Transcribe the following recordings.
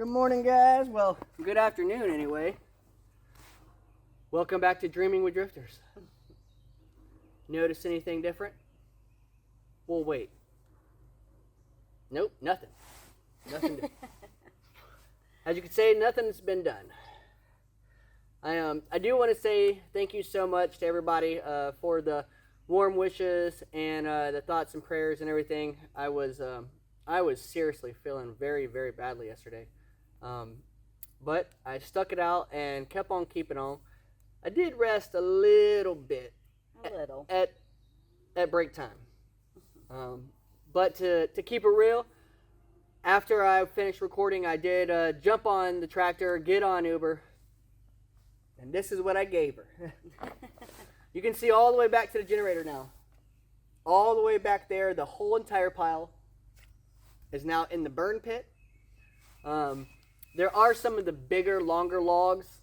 Good morning, guys. Well, good afternoon anyway. Welcome back to Dreaming with Drifters. Notice anything different? We'll wait. Nope, nothing. Nothing different. As you can say, nothing's been done. I do want to say thank you so much to everybody for the warm wishes and the thoughts and prayers and everything. I was seriously feeling very, very badly yesterday. But I stuck it out and kept on keeping on. I did rest a little bit. At break time. But to keep it real, after I finished recording, I did jump on the tractor, get on Uber, and this is what I gave her. You can see all the way back to the generator now. All the way back there, the whole entire pile is now in the burn pit. There are some of the bigger, longer logs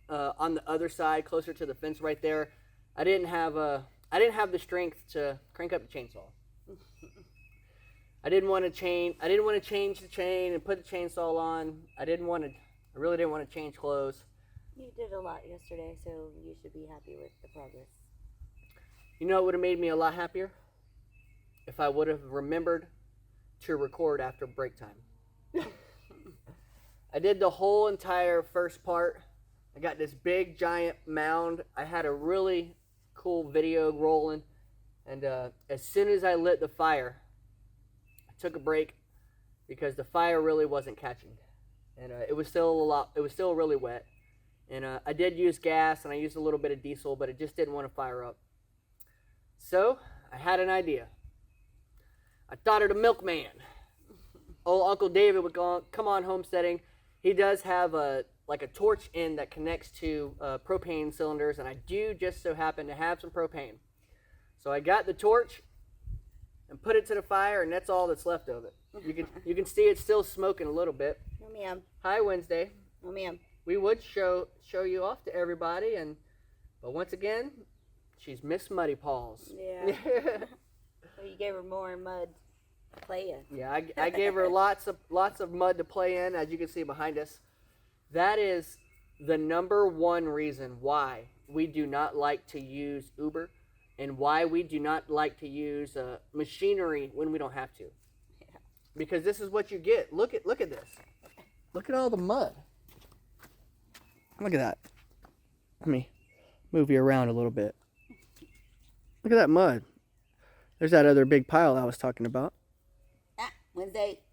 on the other side, closer to the fence right there. I didn't have the strength to crank up the chainsaw. I didn't want to change the chain and put the chainsaw on. I really didn't want to change clothes. You did a lot yesterday, so you should be happy with the progress. You know, it would have made me a lot happier if I would have remembered to record after break time. I did the whole entire first part. I got this big giant mound. I had a really cool video rolling, and as soon as I lit the fire, I took a break because the fire really wasn't catching, and it was still really wet. And I did use gas and I used a little bit of diesel, but it just didn't want to fire up. So I had an idea. I thought of the milkman. Old Uncle David would come on homesteading. He does have a torch end that connects to propane cylinders, and I do just so happen to have some propane. So I got the torch and put it to the fire, and that's all that's left of it. You can see it's still smoking a little bit. Oh, ma'am. Hi, Wednesday. Oh, ma'am. We would show you off to everybody, but once again, she's Miss Muddy Paws. Yeah. Well, you gave her more mud to play in. Yeah, I gave her lots of mud to play in, as you can see behind us. That is the number one reason why we do not like to use Uber and why we do not like to use machinery when we don't have to. Yeah. Because this is what you get. Look at this. Look at all the mud. Look at that. Let me move you around a little bit. Look at that mud. There's that other big pile I was talking about.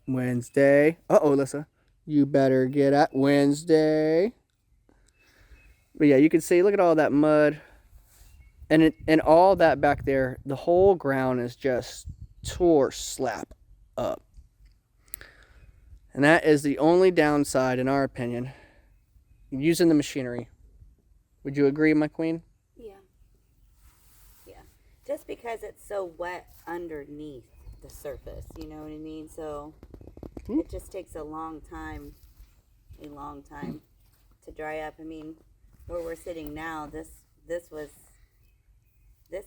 Wednesday. Uh-oh, Lyssa. You better get at Wednesday. But yeah, you can see, look at all that mud. And all that back there, the whole ground is just tore slap up. And that is the only downside, in our opinion, using the machinery. Would you agree, my queen? Yeah. Yeah. Just because it's so wet underneath the surface, you know what I mean? So it just takes a long time to dry up. I mean, where we're sitting now, this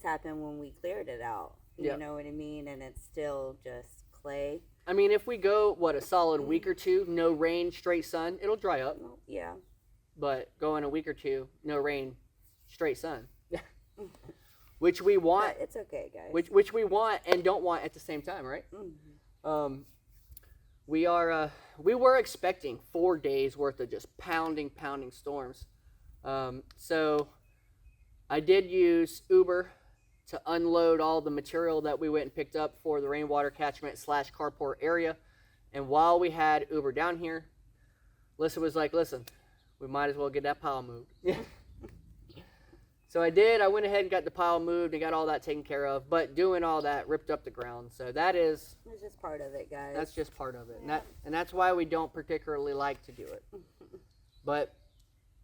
happened when we cleared it out. You know what I mean? And it's still just clay. I mean, if we go, a solid week or two, no rain, straight sun, it'll dry up. Yeah. But go in a week or two, no rain, straight sun. Which we want. But it's okay, guys. Which we want and don't want at the same time, right? Mm-hmm. We were expecting 4 days worth of just pounding storms. So I did use Uber to unload all the material that we went and picked up for the rainwater catchment / carport area. And while we had Uber down here, Lyssa was like, listen, we might as well get that pile moved. So I did. I went ahead and got the pile moved and got all that taken care of. But doing all that ripped up the ground. So that is... It's just part of it, guys. That's just part of it. Yeah. And that's why we don't particularly like to do it. But...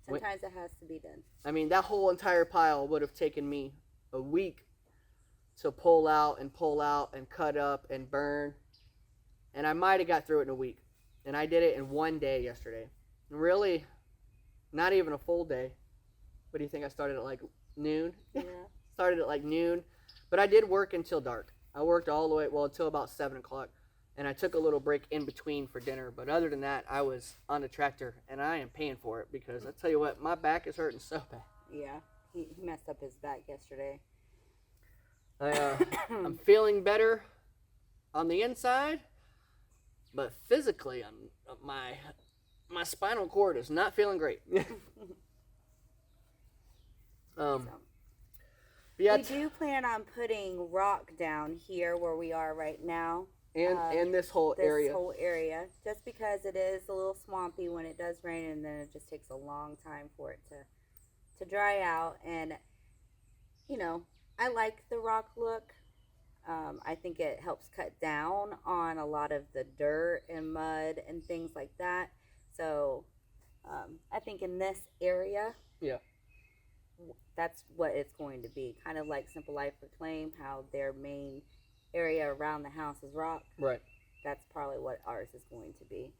Sometimes it has to be done. I mean, that whole entire pile would have taken me a week to pull out and cut up and burn. And I might have got through it in a week. And I did it in 1 day yesterday. Really, not even a full day. What do you think? I started at like noon? Yeah. Started at like noon. But I did work until dark. I worked all the way, until about 7 o'clock. and I took a little break in between for dinner. But other than that, I was on the tractor, and I am paying for it because I tell you what, my back is hurting so bad. Yeah, he messed up his back yesterday. I'm feeling better on the inside, but physically, my spinal cord is not feeling great. Yeah, we do plan on putting rock down here where we are right now. And this whole area. This whole area. Just because it is a little swampy when it does rain, and then it just takes a long time for it to dry out. And, you know, I like the rock look. I think it helps cut down on a lot of the dirt and mud and things like that. So I think in this area, that's what it's going to be. Kind of like Simple Life Reclaim, how their main area around the house is rock. Right. That's probably what ours is going to be.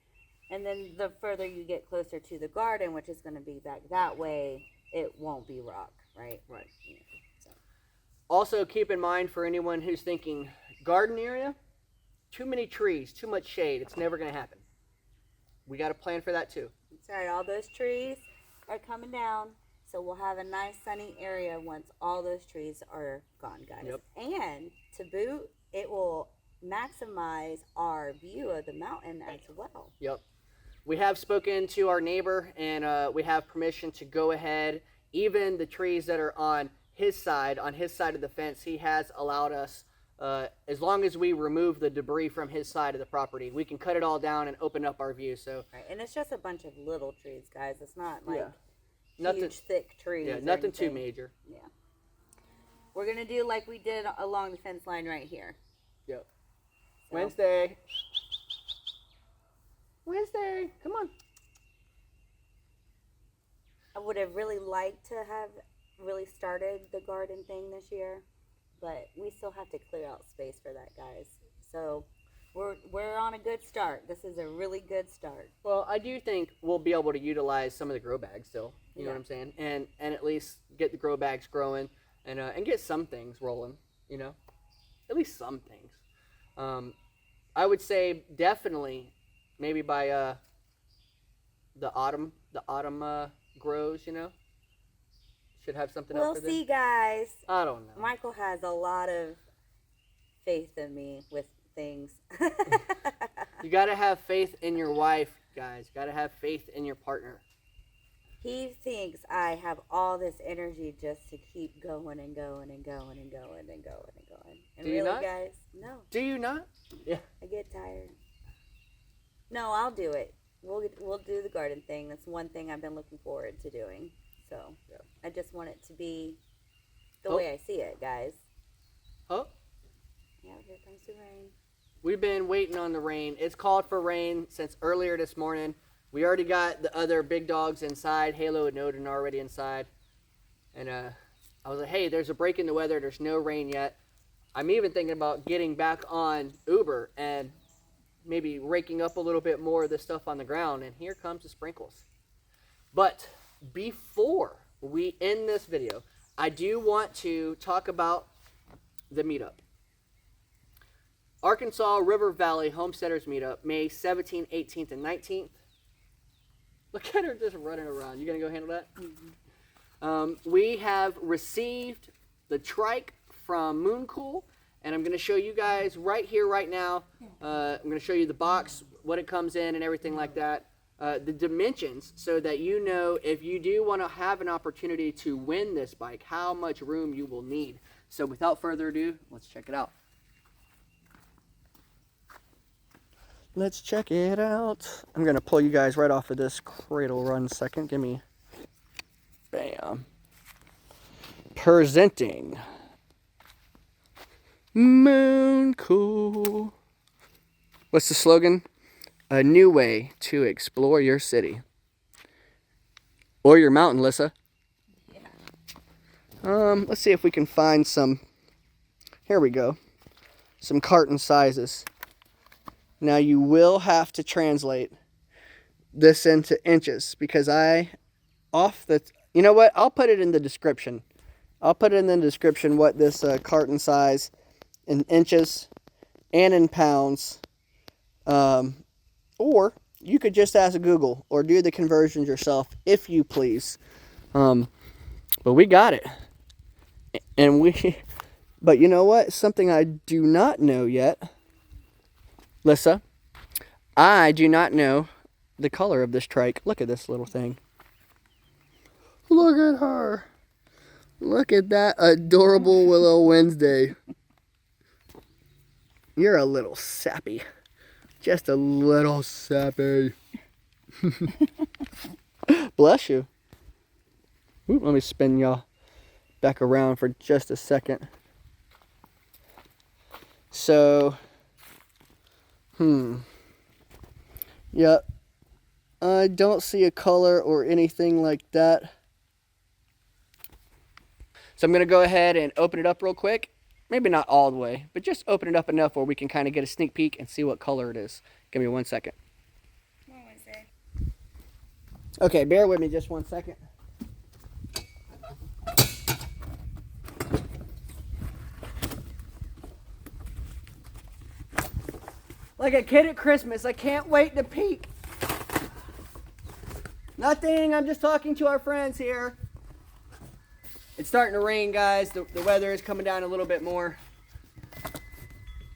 And then the further you get closer to the garden, which is going to be back that way, it won't be rock, right? Right. Yeah. So. Also, keep in mind for anyone who's thinking garden area, too many trees, too much shade, it's never going to happen. We got to plan for that too. That's right. All those trees are coming down. So we'll have a nice sunny area once all those trees are gone, guys. Yep. And to boot, it will maximize our view of the mountain as well. Yep. We have spoken to our neighbor, and we have permission to go ahead. Even the trees that are on his side of the fence, he has allowed us, as long as we remove the debris from his side of the property, we can cut it all down and open up our view. So. Right. And it's just a bunch of little trees, guys. It's not like... Yeah. Nothing, huge, thick trees. Yeah, nothing too major. Yeah. We're going to do like we did along the fence line right here. Yep. So. Wednesday. Come on. I would have really liked to have really started the garden thing this year, but we still have to clear out space for that, guys. So we're on a good start. This is a really good start. Well, I do think we'll be able to utilize some of the grow bags still. You know what I'm saying? And at least get the grow bags growing and get some things rolling, you know? At least some things. I would say definitely maybe by the autumn grows, you know? Should have something up for them. We'll see, guys. I don't know. Michael has a lot of faith in me with things. You got to have faith in your wife, guys. Got to have faith in your partner. He thinks I have all this energy just to keep going and going and going and going and going and going. And do you really, not? guys, no. Do you not? Yeah. I get tired. No, I'll do it. We'll do the garden thing. That's one thing I've been looking forward to doing. So I just want it to be the way I see it, guys. Oh. Yeah, here comes the rain. We've been waiting on the rain. It's called for rain since earlier this morning. We already got the other big dogs inside. Halo and Odin are already inside. And I was like, hey, there's a break in the weather. There's no rain yet. I'm even thinking about getting back on Uber and maybe raking up a little bit more of this stuff on the ground. And here comes the sprinkles. But before we end this video, I do want to talk about the meetup. Arkansas River Valley Homesteaders Meetup, May 17th, 18th, and 19th. Look at her just running around. You going to go handle that? Mm-hmm. We have received the trike from Mooncool, and I'm going to show you guys right here, right now. I'm going to show you the box, what it comes in, and everything like that. The dimensions, so that you know if you do want to have an opportunity to win this bike, how much room you will need. So without further ado, let's check it out. Let's check it out. I'm going to pull you guys right off of this cradle run second. Give me... Bam. Presenting Mooncool. What's the slogan? A new way to explore your city. Or your mountain, Lyssa. Yeah. Let's see if we can find some... Here we go. Some carton sizes. Now you will have to translate this into inches because you know what? I'll put it in the description. I'll put it in the description what this carton size in inches and in pounds Or you could just ask Google or do the conversions yourself if you please. But we got it. But you know what? Something I do not know yet. Lyssa, I do not know the color of this trike. Look at this little thing. Look at her. Look at that adorable Willow Wednesday. You're a little sappy. Just a little sappy. Bless you. Ooh, let me spin y'all back around for just a second. So, yep. I don't see a color or anything like that. So I'm going to go ahead and open it up real quick. Maybe not all the way, but just open it up enough where we can kind of get a sneak peek and see what color it is. Give me 1 second. Okay, bear with me just 1 second. Like a kid at Christmas, I can't wait to peek. Nothing, I'm just talking to our friends here. It's starting to rain, guys. The weather is coming down a little bit more.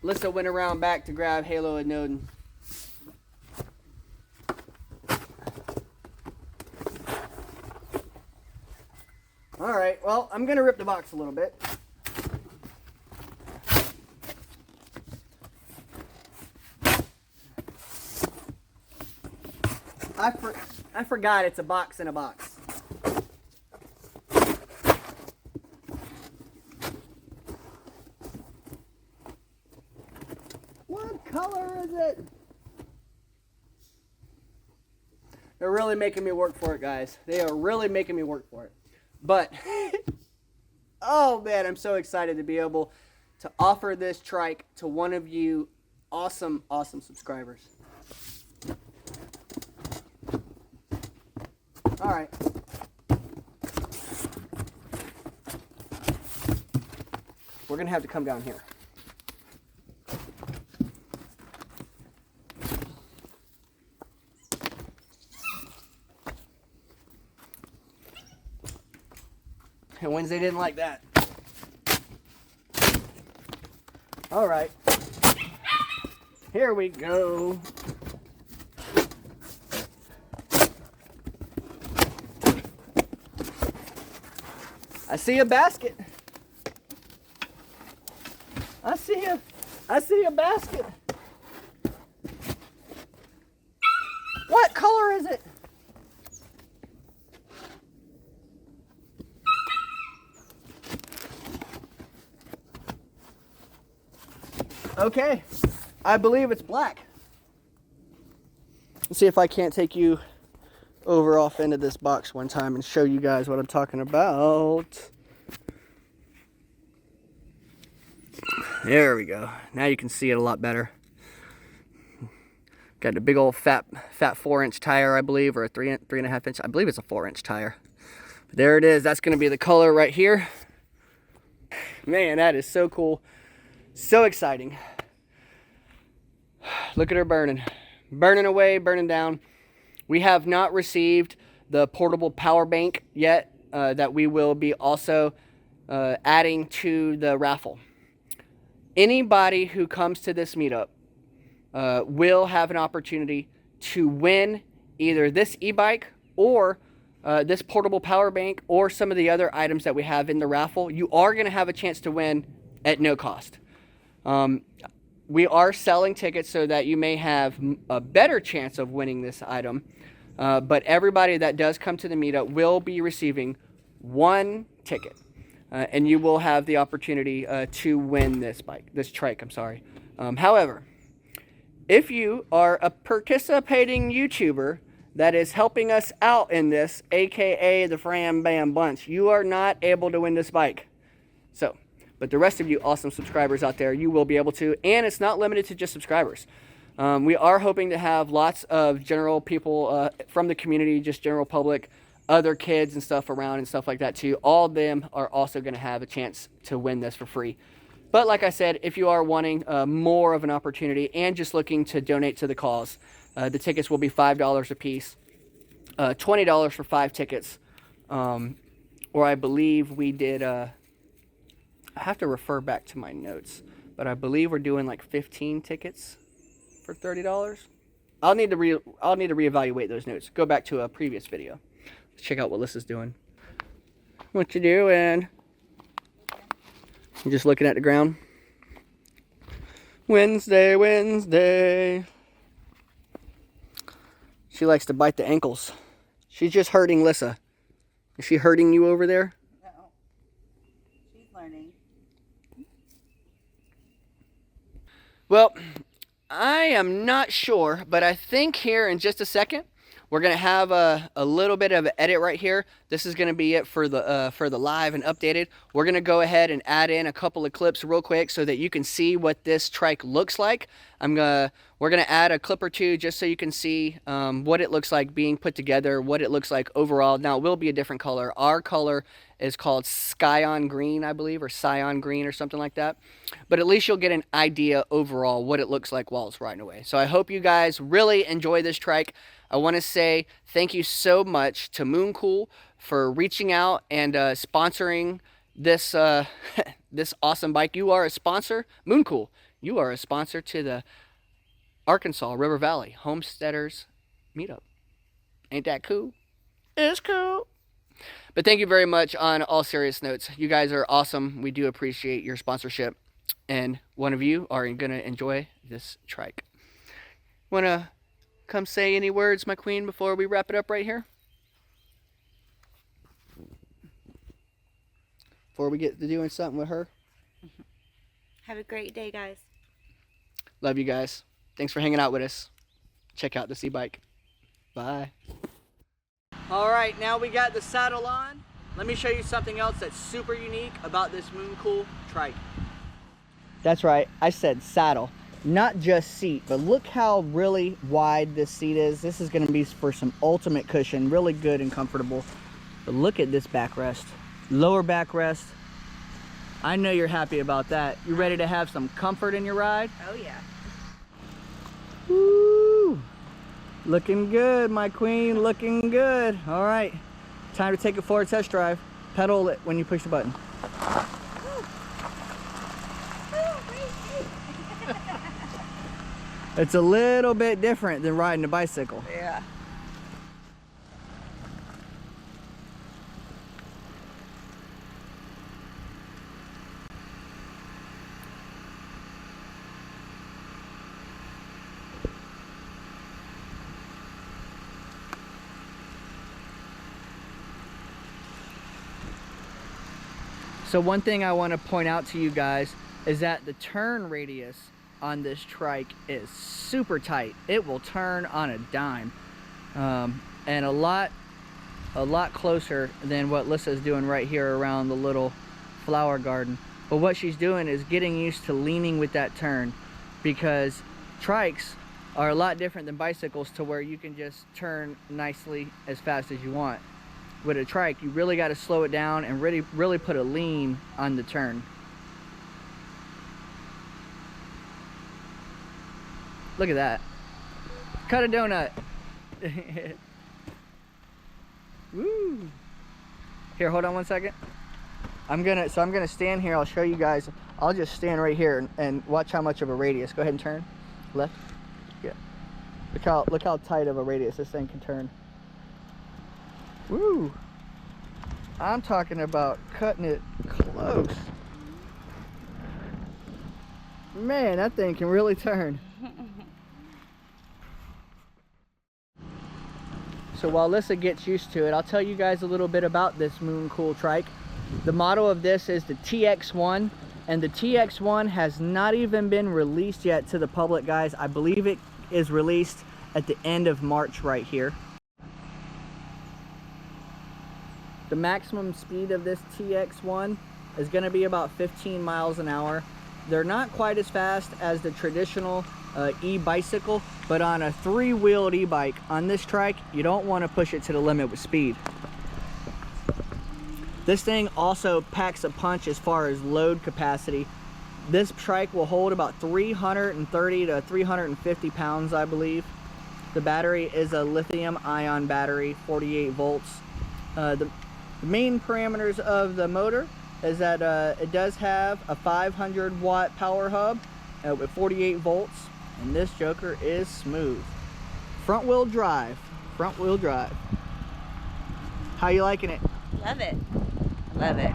Lyssa went around back to grab Halo and Noden. Alright, well, I'm going to rip the box a little bit. I forgot it's a box in a box. What color is it? They're really making me work for it, guys. They are really making me work for it. But, oh man, I'm so excited to be able to offer this trike to one of you awesome, awesome subscribers. All right. We're going to have to come down here. And Wednesday didn't like that. All right. Here we go. I see a basket. I see a basket. What color is it? Okay, I believe it's black. Let's see if I can't take you over off into this box one time and show you guys what I'm talking about. There we go. Now you can see it a lot better. Got a big old fat 4-inch tire, I believe, or a 3.5 inch. I believe it's a 4-inch tire. But there it is. That's going to be the color right here. Man, that is so cool. So exciting. Look at her burning. Burning away, burning down. We have not received the portable power bank yet that we will be also adding to the raffle. Anybody who comes to this meetup will have an opportunity to win either this e-bike or this portable power bank or some of the other items that we have in the raffle. You are going to have a chance to win at no cost. We are selling tickets so that you may have a better chance of winning this item. But everybody that does come to the meetup will be receiving one ticket. And you will have the opportunity to win this trike, I'm sorry. However, if you are a participating YouTuber that is helping us out in this, aka the Fram Bam Bunch, you are not able to win this bike. So, but the rest of you awesome subscribers out there, you will be able to, and it's not limited to just subscribers. We are hoping to have lots of general people from the community, just general public, other kids and stuff around and stuff like that too. All of them are also going to have a chance to win this for free. But like I said, if you are wanting more of an opportunity and just looking to donate to the cause, the tickets will be $5 a piece, $20 for 5 tickets. Or I believe we did, I have to refer back to my notes, but I believe we're doing like 15 tickets for $30. I'll need to reevaluate those notes. Go back to a previous video. Let's check out what Lyssa's doing. What you doing? I'm just looking at the ground. Wednesday, Wednesday. She likes to bite the ankles. She's just hurting Lyssa. Is she hurting you over there? No. She's learning. Well, I am not sure, but I think here in just a second, we're going to have a little bit of an edit right here. This is going to be it for the live and updated. We're going to go ahead and add in a couple of clips real quick so that you can see what this trike looks like. We're going to add a clip or two just so you can see what it looks like being put together, what it looks like overall. Now, it will be a different color. Our color is called Scion Green, I believe, or Scion Green or something like that. But at least you'll get an idea overall what it looks like while it's riding away. So I hope you guys really enjoy this trike. I want to say thank you so much to Mooncool for reaching out and sponsoring this this awesome bike. You are a sponsor, Mooncool. You are a sponsor to the Arkansas River Valley Homesteaders Meetup. Ain't that cool? It's cool. But thank you very much on all serious notes. You guys are awesome. We do appreciate your sponsorship. And one of you are going to enjoy this trike. Want to come say any words, my queen, before we wrap it up right here? Before we get to doing something with her? Have a great day, guys. Love you guys. Thanks for hanging out with us. Check out this e-bike. Bye. All right, now we got the saddle on. Let me show you something else that's super unique about this Mooncool trike. That's right, I said saddle, not just seat, but look how really wide this seat is. This is gonna be for some ultimate cushion, really good and comfortable. But look at this backrest, lower backrest. I know you're happy about that. You ready to have some comfort in your ride? Oh yeah. Woo! Looking good, my queen, looking good. All right, time to take it for a test drive. Pedal it when you push the button. It's a little bit different than riding a bicycle. Yeah. So one thing I want to point out to you guys is that the turn radius on this trike is super tight. It will turn on a dime, and a lot closer than what Lyssa's doing right here around the little flower garden. But what she's doing is getting used to leaning with that turn, because trikes are a lot different than bicycles to where you can just turn nicely as fast as you want. With a trike, you really got to slow it down and really put a lean on the turn. Look at that. Cut a donut. Woo. Here, hold on one second. I'm gonna stand here. I'll show you guys. I'll just stand right here and watch how much of a radius. Go ahead and turn. Left. Yeah. Look how tight of a radius this thing can turn. Woo! I'm talking about cutting it close. Man, that thing can really turn. So while Lyssa gets used to it, I'll tell you guys a little bit about this Mooncool trike. The model of this is the TX1, and the TX1 has not even been released yet to the public, guys. I believe it is released at the end of March right here. The maximum speed of this TX1 is going to be about 15 miles an hour. They're not quite as fast as the traditional e-bicycle, but on a three-wheeled e-bike on this trike, you don't want to push it to the limit with speed. This thing also packs a punch as far as load capacity. This trike will hold about 330 to 350 pounds, I believe. The battery is a lithium-ion battery, 48 volts. The main parameters of the motor is that it does have a 500 watt power hub with 48 volts, and this joker is smooth. Front wheel drive. How you liking it? Love it. Love it.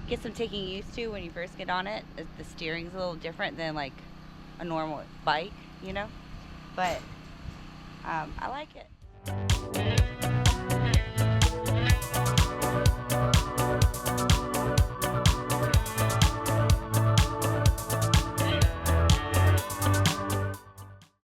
Get some taking used to when you first get on it. The steering's a little different than like a normal bike, you know, but I like it.